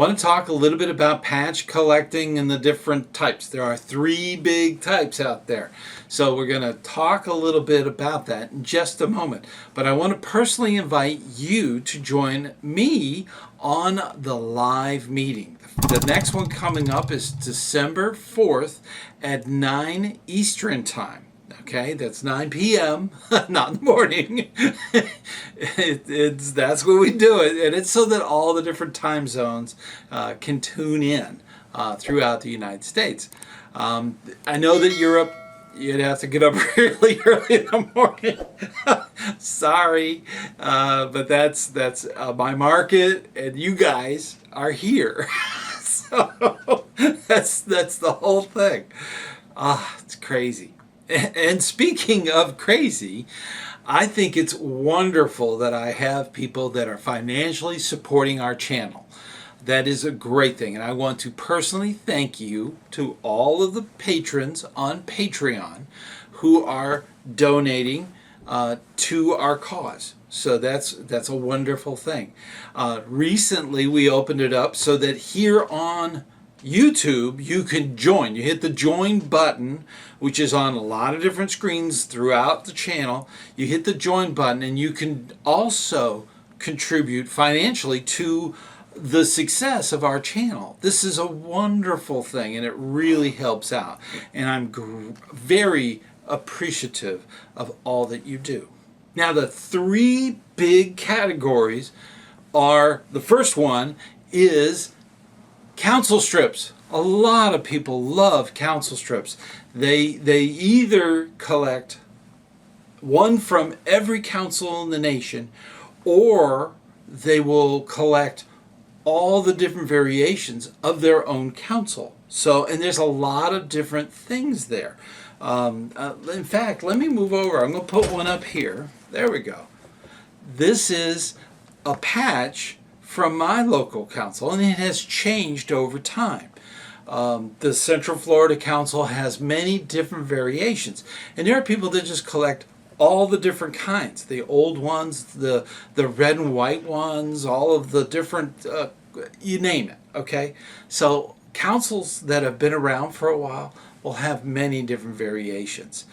want to talk a little bit about patch collecting and the different types. There are 3 big types out there. So we're going to talk a little bit about that in just a moment. But I want to personally invite you to join me on the live meeting. The next one coming up is December 4th at 9 Eastern Time. Okay, that's 9 p.m., not in the morning. That's when we do it, and it's so that all the different time zones can tune in throughout the United States. I know that Europe, you'd have to get up really early in the morning. Sorry, but that's my market, and you guys are here. So that's the whole thing. It's crazy. And speaking of crazy, I think it's wonderful that I have people that are financially supporting our channel. That is a great thing. And I want to personally thank you to all of the patrons on Patreon who are donating to our cause. So that's a wonderful thing. Recently, we opened it up so that here on YouTube, you can join. You hit the join button, which is on a lot of different screens throughout the channel. You hit the join button, and you can also contribute financially to the success of our channel. This is a wonderful thing, and it really helps out. And I'm very appreciative of all that you do. Now, the 3 big categories are, the first one is council strips. A lot of people love council strips. They either collect one from every council in the nation, or they will collect all the different variations of their own council. So, and there's a lot of different things there. In fact, let me move over. I'm going to put one up here. There we go. This is a patch from my local council, and it has changed over time. The Central Florida Council has many different variations, and there are people that just collect all the different kinds, the old ones, the red and white ones, all of the different, you name it, okay? So councils that have been around for a while will have many different variations.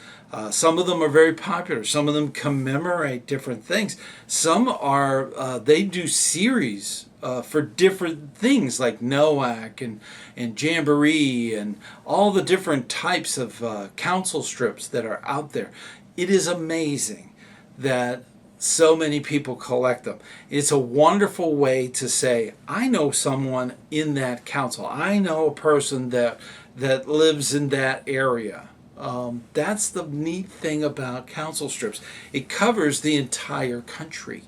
Some of them are very popular. Some of them commemorate different things. Some are, they do series for different things like NOAC and Jamboree and all the different types of council strips that are out there. It is amazing that so many people collect them. It's a wonderful way to say, I know someone in that council. I know a person that lives in that area. That's the neat thing about council strips. It covers the entire country.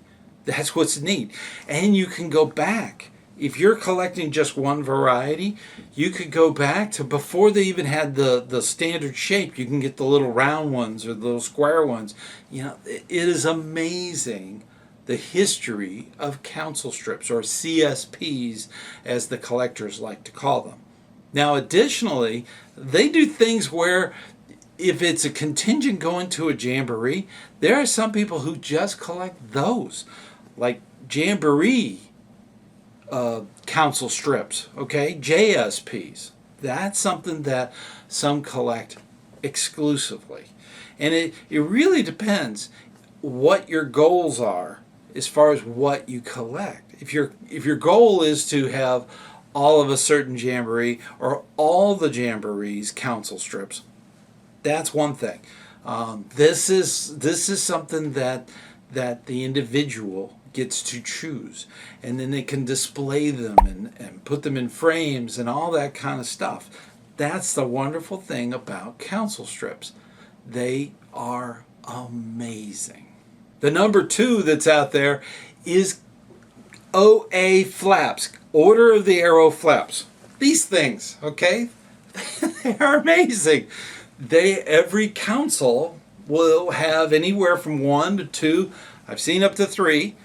That's what's neat. And you can go back. If you're collecting just one variety, you could go back to before they even had the standard shape. You can get the little round ones or the little square ones. You know, it is amazing the history of council strips, or CSPs as the collectors like to call them. Now, additionally, they do things where if it's a contingent going to a jamboree, there are some people who just collect those, like jamboree council strips, okay? JSPs. That's something that some collect exclusively. And it really depends what your goals are as far as what you collect. If your goal is to have all of a certain jamboree or all the jamborees council strips, that's one thing. This is something that the individual gets to choose, and then they can display them and put them in frames and all that kind of stuff. That's the wonderful thing about council strips. They are amazing. The number 2 that's out there is OA flaps, Order of the Arrow flaps. These things, okay, they are amazing. Every council will have anywhere from 1 to 2, I've seen up to 3,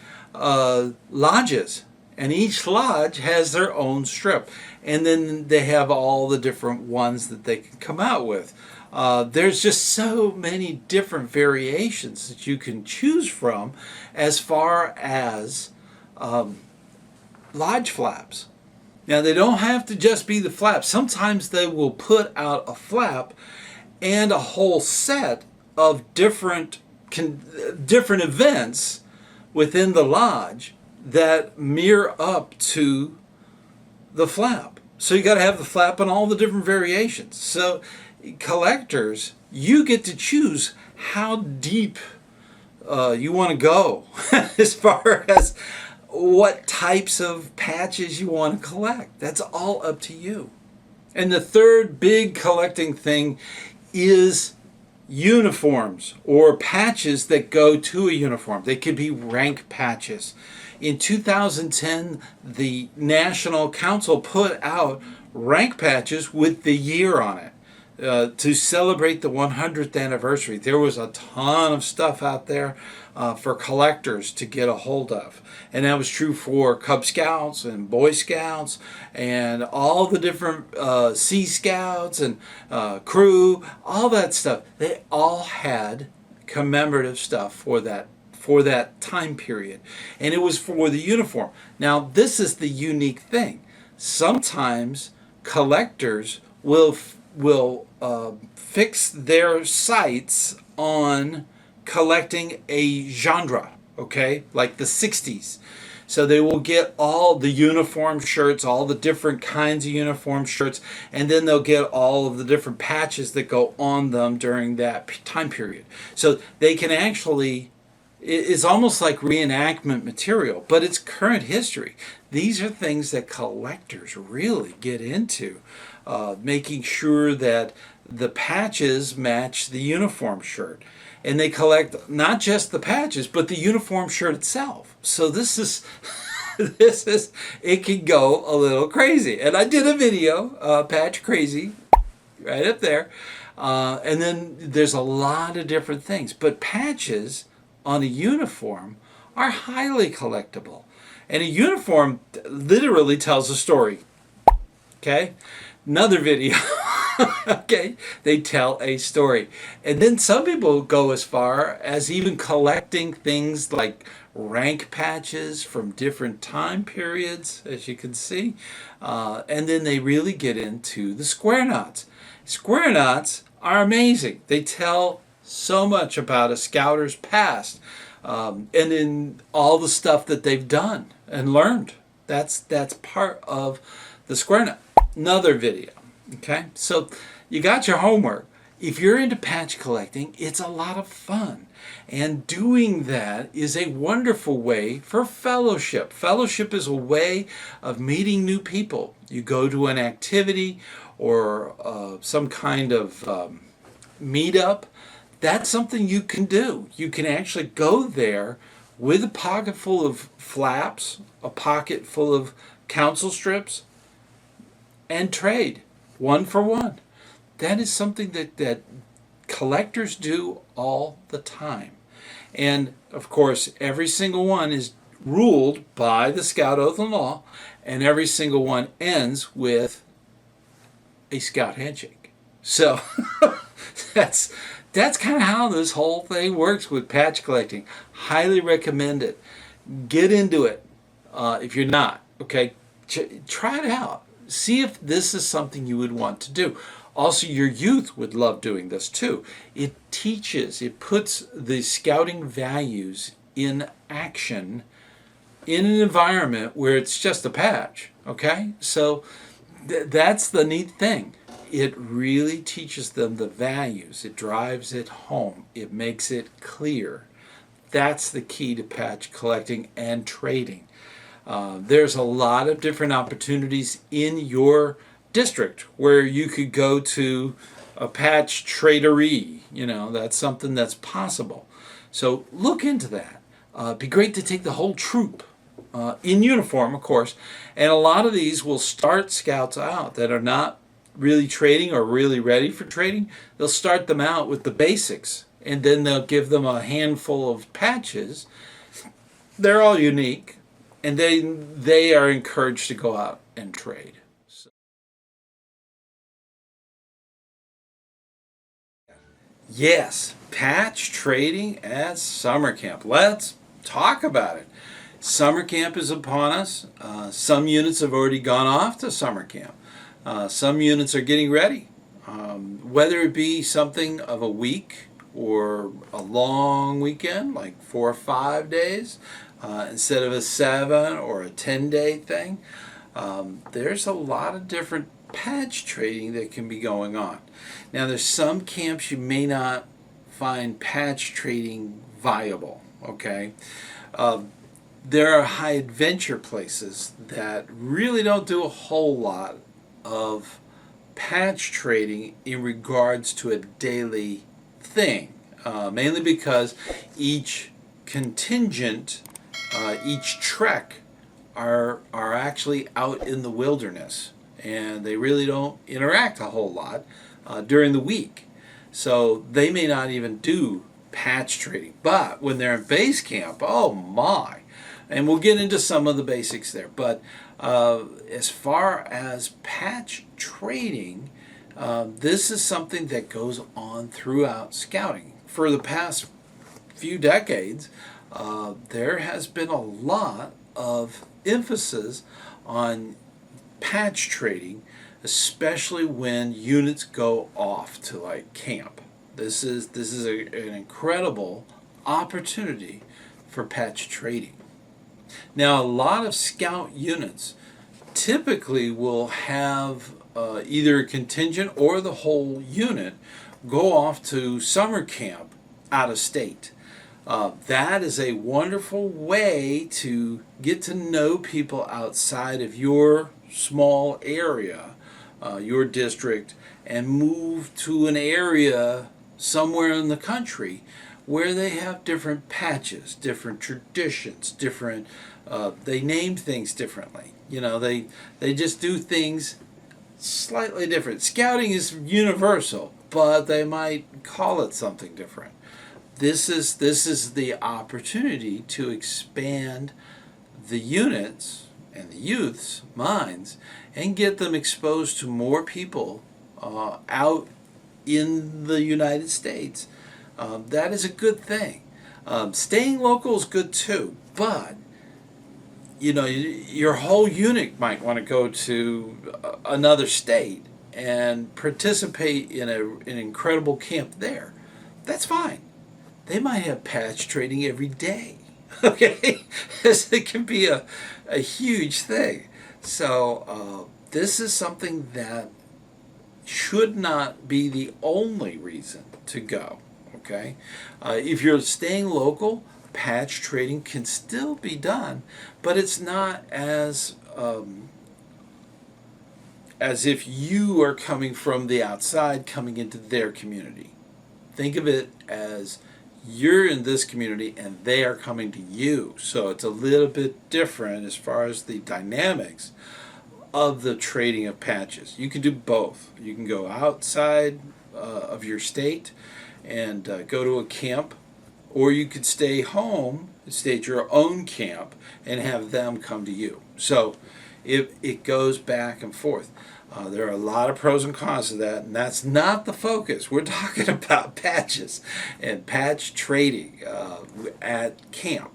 lodges, and each lodge has their own strip, and then they have all the different ones that they can come out with. There's just so many different variations that you can choose from as far as lodge flaps. Now they don't have to just be the flap. Sometimes they will put out a flap and a whole set of different events within the lodge that mirror up to the flap. So you got to have the flap and all the different variations. So collectors, you get to choose how deep you want to go as far as what types of patches you want to collect. That's all up to you. And the third big collecting thing is uniforms or patches that go to a uniform. They could be rank patches. In 2010, the National Council put out rank patches with the year on it. To celebrate the 100th anniversary. There was a ton of stuff out there for collectors to get a hold of. And that was true for Cub Scouts and Boy Scouts and all the different Sea Scouts and crew, all that stuff. They all had commemorative stuff for that time period. And it was for the uniform. Now, this is the unique thing. Sometimes collectors will fix their sights on collecting a genre, okay, like the 60s. So they will get all the uniform shirts, all the different kinds of uniform shirts, and then they'll get all of the different patches that go on them during that time period. So they can actually, it's almost like reenactment material, but it's current history. These are things that collectors really get into. Making sure that the patches match the uniform shirt. And they collect not just the patches, but the uniform shirt itself. So this is, it can go a little crazy. And I did a video, Patch Crazy, right up there. And then there's a lot of different things. But patches on a uniform are highly collectible. And a uniform literally tells a story. Okay? Another video. Okay, they tell a story. And then some people go as far as even collecting things like rank patches from different time periods, as you can see. And then they really get into the square knots. Square knots are amazing. They tell so much about a scouter's past, and in all the stuff that they've done and learned. That's part of the square knot. Another video. Okay, so you got your homework. If you're into patch collecting, it's a lot of fun. And doing that is a wonderful way for fellowship. Fellowship is a way of meeting new people. You go to an activity or some kind of meetup. That's something you can do. You can actually go there with a pocket full of flaps, a pocket full of council strips, and trade one for one. That is something that collectors do all the time. And of course, every single one is ruled by the Scout Oath and Law, and every single one ends with a Scout handshake. So that's kind of how this whole thing works with patch collecting. Highly recommend it. Get into it if you're not. Okay, try it out. See if this is something you would want to do. Also, your youth would love doing this too. It teaches, it puts the scouting values in action in an environment where it's just a patch. Okay? So that's the neat thing. It really teaches them the values. It drives it home. It makes it clear. That's the key to patch collecting and trading. There's a lot of different opportunities in your district where you could go to a patch tradery. You know, that's something that's possible. So look into that. It'd be great to take the whole troop in uniform, of course. And a lot of these will start scouts out that are not really trading or really ready for trading. They'll start them out with the basics, and then they'll give them a handful of patches. They're all unique. And they are encouraged to go out and trade. So. Yes, patch trading at summer camp. Let's talk about it. Summer camp is upon us. Some units have already gone off to summer camp. Some units are getting ready. Whether it be something of a week or a long weekend, like 4 or 5 days, instead of a 7 or a 10-day thing, there's a lot of different patch trading that can be going on. Now, there's some camps you may not find patch trading viable, okay? There are high adventure places that really don't do a whole lot of patch trading in regards to a daily thing, mainly because each contingent, each trek are actually out in the wilderness, and they really don't interact a whole lot during the week. So they may not even do patch trading. But when they're in base camp, oh my! And we'll get into some of the basics there. But as far as patch trading, this is something that goes on throughout scouting. For the past few decades, there has been a lot of emphasis on patch trading, especially when units go off to like camp. This is an incredible opportunity for patch trading. Now, a lot of scout units typically will have either a contingent or the whole unit go off to summer camp out of state. That is a wonderful way to get to know people outside of your small area, your district, and move to an area somewhere in the country where they have different patches, different traditions, different, they name things differently. You know, they just do things slightly different. Scouting is universal, but they might call it something different. This is the opportunity to expand the units and the youth's minds and get them exposed to more people out in the United States. That is a good thing. Staying local is good too, but you know, your whole unit might want to go to another state and participate in an incredible camp there. That's fine. They might have patch trading every day. Okay, it can be a huge thing. So this is something that should not be the only reason to go. Okay, if you're staying local, patch trading can still be done, but it's not as if you are coming from the outside coming into their community. Think of it as you're in this community and they are coming to you. So it's a little bit different as far as the dynamics of the trading of patches. You can do both. You can go outside of your state and go to a camp, or you could stay home, stay at your own camp, and have them come to you. So it goes back and forth. There are a lot of pros and cons to that, and that's not the focus. We're talking about patches and patch trading at camp.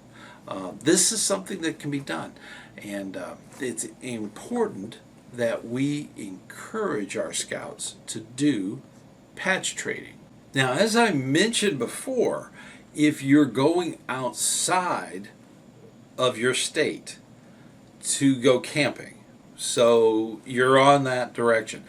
This is something that can be done, and it's important that we encourage our scouts to do patch trading. Now, as I mentioned before, if you're going outside of your state to go camping, so you're on that direction,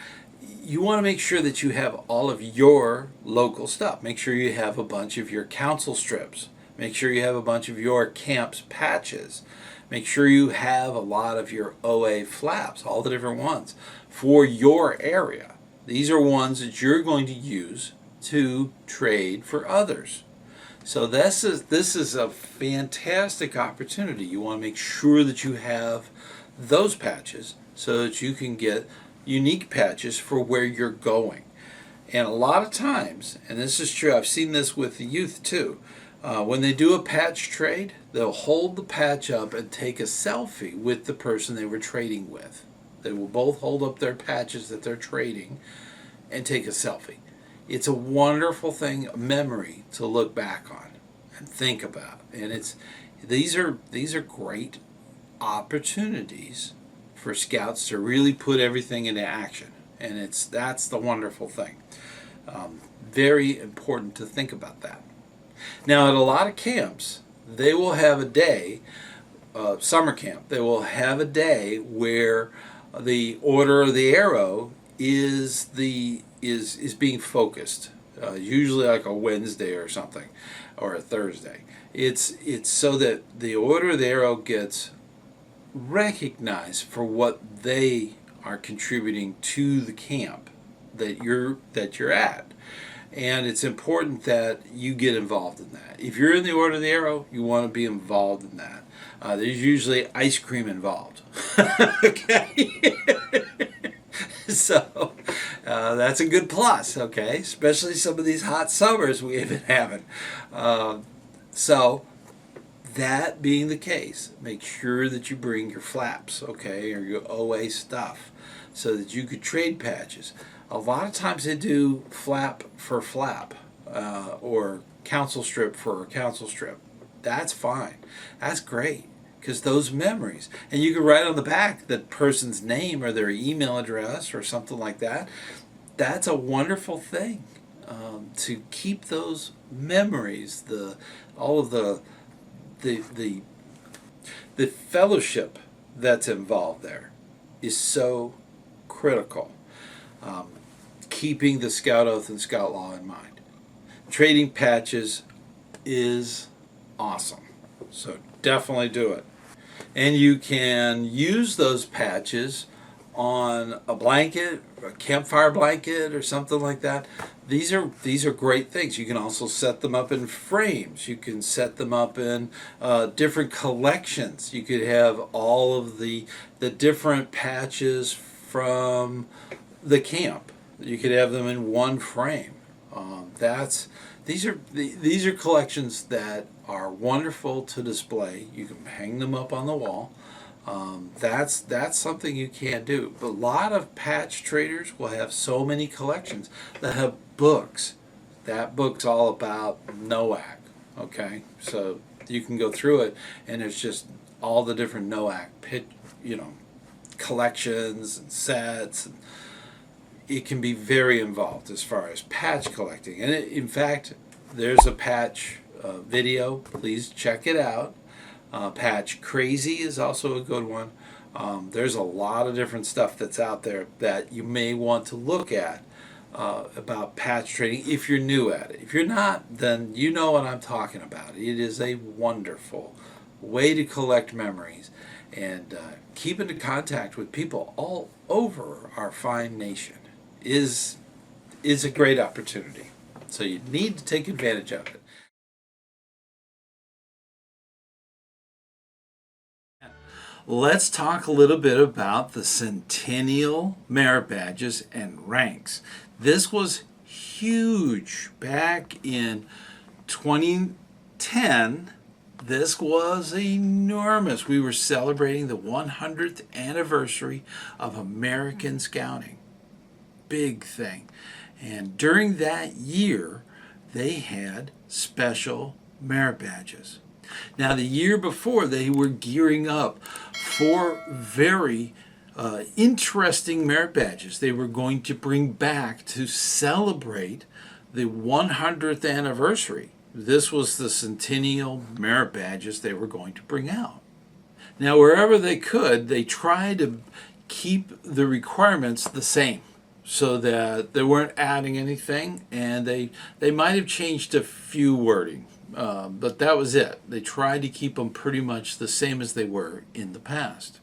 you want to make sure that you have all of your local stuff. Make sure you have a bunch of your council strips. Make sure you have a bunch of your camp's patches. Make sure you have a lot of your OA flaps, all the different ones for your area. These are ones that you're going to use to trade for others. So this is a fantastic opportunity. You want to make sure that you have those patches so that you can get unique patches for where you're going. And a lot of times, and this is true, I've seen this with the youth too, when they do a patch trade, they'll hold the patch up and take a selfie with the person they were trading with. They will both hold up their patches that they're trading and take a selfie. It's a wonderful thing, a memory to look back on and think about. And These are great opportunities for scouts to really put everything into action, and that's the wonderful thing. Very important to think about that. Now, at a lot of camps, they will have a day, summer camp. They will have a day where the Order of the Arrow is being focused. Usually like a Wednesday or something, or a Thursday. It's so that the Order of the Arrow gets recognized for what they are contributing to the camp that you're at. And it's important that you get involved in that. If you're in the Order of the Arrow, you want to be involved in that. There's usually ice cream involved. Okay? So that's a good plus, okay? Especially some of these hot summers we have been having. So that being the case, make sure that you bring your flaps, okay, or your OA stuff, so that you could trade patches. A lot of times they do flap for flap, or council strip for council strip. That's fine. That's great, because those memories, and you can write on the back that person's name or their email address or something like that. That's a wonderful thing, to keep those memories, all of the fellowship that's involved there is so critical. Keeping the Scout Oath and Scout Law in mind. Trading patches is awesome, so definitely do it. And you can use those patches on a blanket, a campfire blanket, or something like that. These are great things. You can also set them up in frames. You can set them up in different collections. You could have all of the different patches from the camp. You could have them in one frame. These are collections that are wonderful to display. You can hang them up on the wall. That's something you can do. But a lot of patch traders will have so many collections that have books. That book's all about NOAC. Okay, so you can go through it, and there's just all the different NOAC collections and sets. And it can be very involved as far as patch collecting. And in fact, there's a patch video. Please check it out. Patch Crazy is also a good one. There's a lot of different stuff that's out there that you may want to look at about patch trading if you're new at it. If you're not, then you know what I'm talking about. It is a wonderful way to collect memories and keep into contact with people all over our fine nation is a great opportunity. So you need to take advantage of it. Let's talk a little bit about the Centennial merit badges and ranks. This was huge back in 2010. This was enormous. We were celebrating the 100th anniversary of American Scouting. Big thing. And during that year, they had special merit badges. Now, the year before, they were gearing up for very interesting merit badges they were going to bring back to celebrate the 100th anniversary. This was the Centennial merit badges they were going to bring out. Now, wherever they could, they tried to keep the requirements the same, so that they weren't adding anything, and they might have changed a few wording, but that was it. They tried to keep them pretty much the same as they were in the past.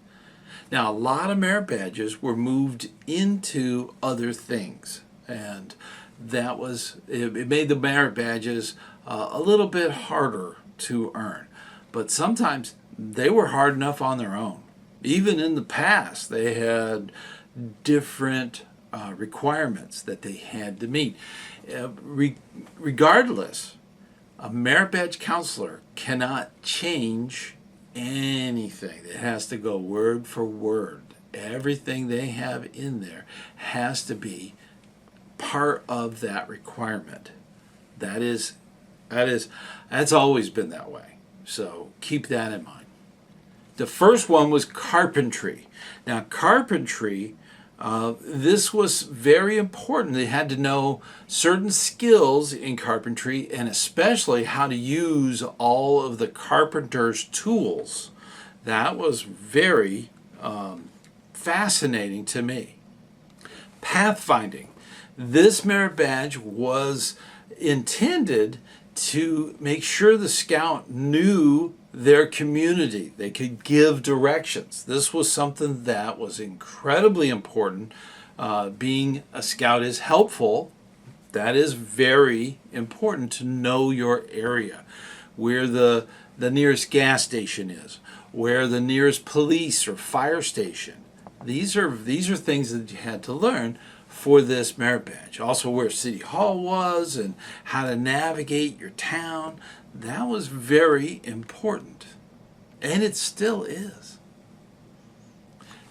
Now, a lot of merit badges were moved into other things, and it made the merit badges a little bit harder to earn. But sometimes they were hard enough on their own. Even in the past, they had different requirements that they had to meet. Regardless, a merit badge counselor cannot change anything. It has to go word for word. Everything they have in there has to be part of that requirement. That's always been that way. So keep that in mind. The first one was carpentry. Now, carpentry, this was very important. They had to know certain skills in carpentry, and especially how to use all of the carpenter's tools. That was very fascinating to me. Pathfinding. This merit badge was intended to make sure the scout knew their community. They could give directions. This was something that was incredibly important. Being a scout is helpful. That is very important to know your area, where the nearest gas station is, where the nearest police or fire station. These are things that you had to learn for this merit badge. Also where City Hall was and how to navigate your town. That was very important. And it still is.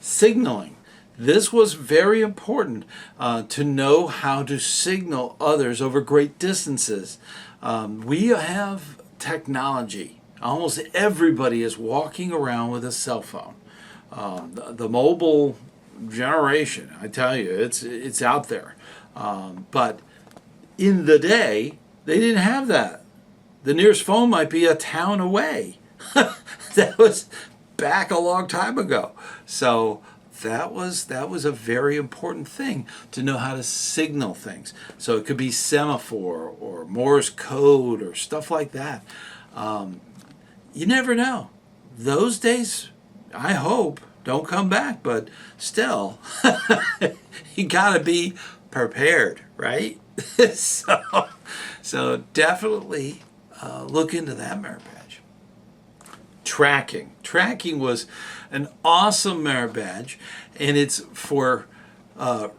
Signaling. This was very important to know how to signal others over great distances. We have technology. Almost everybody is walking around with a cell phone. The mobile generation, I tell you, it's out there. But in the day, they didn't have that. The nearest phone might be a town away. That was back a long time ago. So that was a very important thing to know how to signal things. So it could be semaphore or Morse code or stuff like that. You never know. Those days, I hope, don't come back, but still, you gotta be prepared, right? so definitely look into that merit badge. Tracking. Tracking was an awesome merit badge, and it's for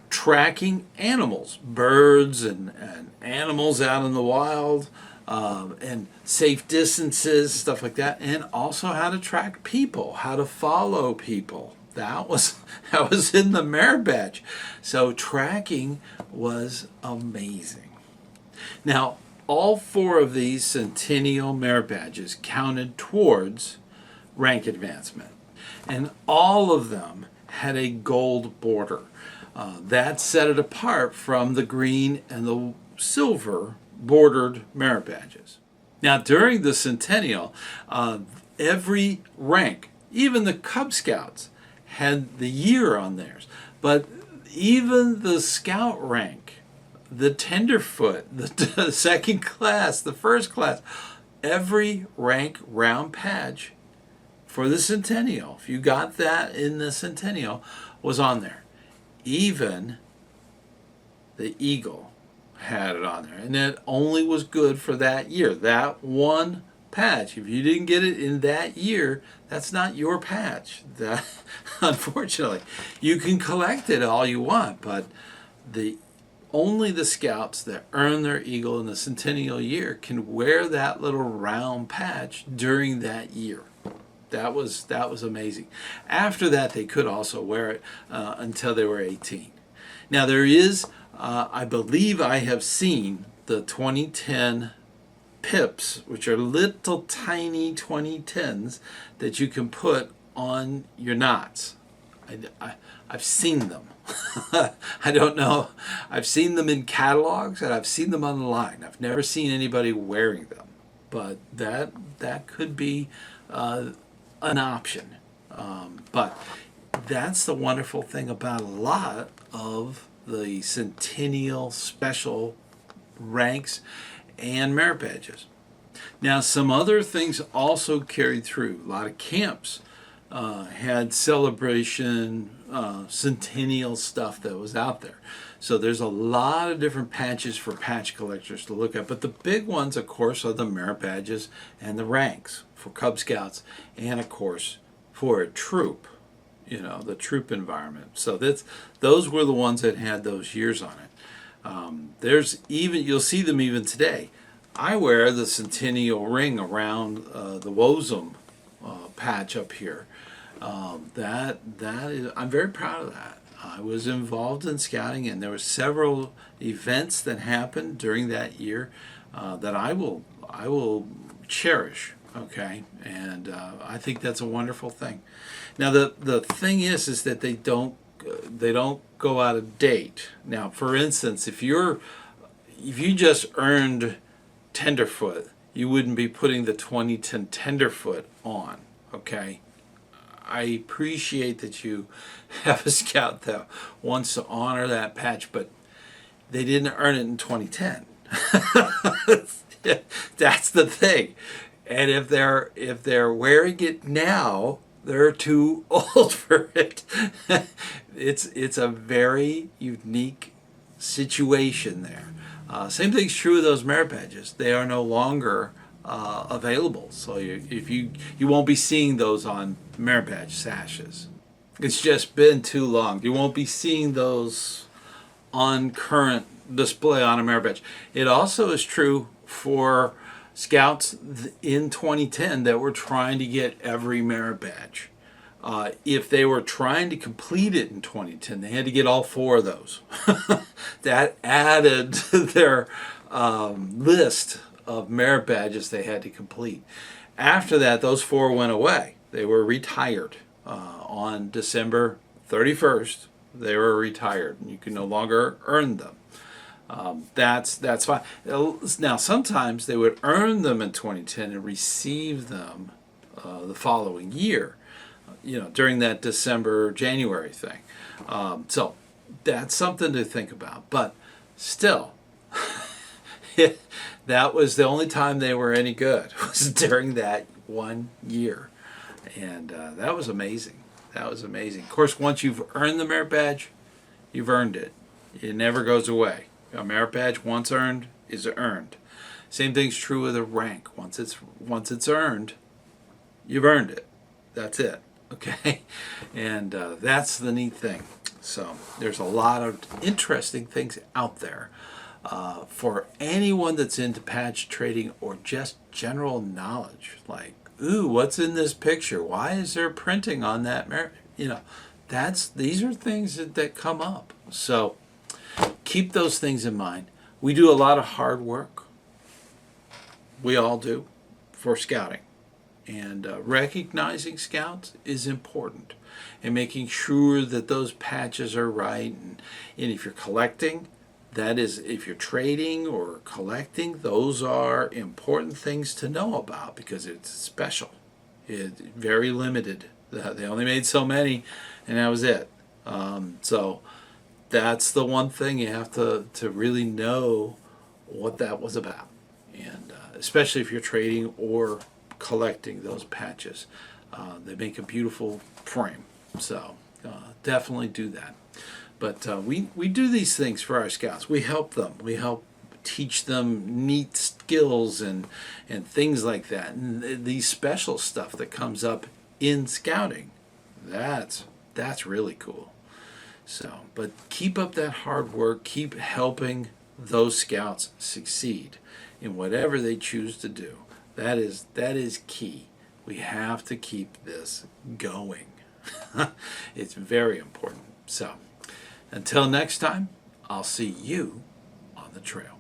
tracking animals, birds and animals out in the wild, and safe distances, stuff like that, and also how to track people, how to follow people. That was in the merit badge. So tracking was amazing. Now, all 4 of these Centennial merit badges counted towards rank advancement, and all of them had a gold border. That set it apart from the green and the silver bordered merit badges. Now, during the Centennial, every rank, even the Cub Scouts, had the year on theirs. But even the Scout rank, the Tenderfoot, the second class, the first class, every rank round badge for the Centennial, if you got that in the Centennial, was on there. Even the Eagle had it on there, and it only was good for that year. That one patch, if you didn't get it in that year, that's not your patch. That, unfortunately, you can collect it all you want, but only the scouts that earn their Eagle in the Centennial year can wear that little round patch during that year. That was amazing. After that, they could also wear it until they were 18. Now there is, I believe I have seen the 2010 pips, which are little tiny 2010s that you can put on your knots. I've seen them. I don't know. I've seen them in catalogs and I've seen them online. I've never seen anybody wearing them, but that could be an option. But that's the wonderful thing about a lot of the Centennial special ranks and merit badges. Now, some other things also carried through. A lot of camps had celebration Centennial stuff that was out there. So there's a lot of different patches for patch collectors to look at. But the big ones, of course, are the merit badges and the ranks for Cub Scouts, and of course for a troop, the troop environment. So those were the ones that had those years on it. You'll see them even today. I wear the Centennial ring around the Wozum patch up here. That is, I'm very proud of that. I was involved in scouting, and there were several events that happened during that year that I will cherish Okay, and I think that's a wonderful thing. Now the thing is that they don't go out of date. Now, for instance, if you just earned tenderfoot, you wouldn't be putting the 2010 tenderfoot on. Okay, I appreciate that you have a scout that wants to honor that patch, but they didn't earn it in 2010. That's the thing. And if they're wearing it now, they're too old for it. It's a very unique situation there. Same thing's true with those merit badges. They are no longer available, so you won't be seeing those on merit badge sashes. It's just been too long. You won't be seeing those on current display on a merit badge. It also is true for scouts in 2010 that were trying to get every merit badge. If they were trying to complete it in 2010, they had to get all 4 of those. That added to their list of merit badges they had to complete. After that, those 4 went away. They were retired. On December 31st, they were retired, and you can no longer earn them. That's fine. Now, sometimes they would earn them in 2010 and receive them the following year, during that December-January thing. So that's something to think about. But still, that was the only time they were any good, was during that 1 year. And that was amazing. That was amazing. Of course, once you've earned the merit badge, you've earned it. It never goes away. A merit badge, once earned, is earned. Same thing's true with a rank. Once it's earned, you've earned it. That's it. Okay, and that's the neat thing. So there's a lot of interesting things out there for anyone that's into patch trading or just general knowledge. Like, ooh, what's in this picture? Why is there printing on that merit? These are things that come up. So keep those things in mind. We do a lot of hard work. We all do, for scouting. And recognizing scouts is important. And making sure that those patches are right. And if you're collecting, that is, if you're trading or collecting, those are important things to know about because it's special. It's very limited. They only made so many, and that was it. So that's the one thing you have to really know what that was about. And especially if you're trading or collecting those patches. They make a beautiful frame. So definitely do that. But we do these things for our scouts. We help them. We help teach them neat skills and things like that. And these special stuff that comes up in scouting, that's really cool. So, but keep up that hard work. Keep helping those scouts succeed in whatever they choose to do. That is key. We have to keep this going. It's very important. So, until next time, I'll see you on the trail.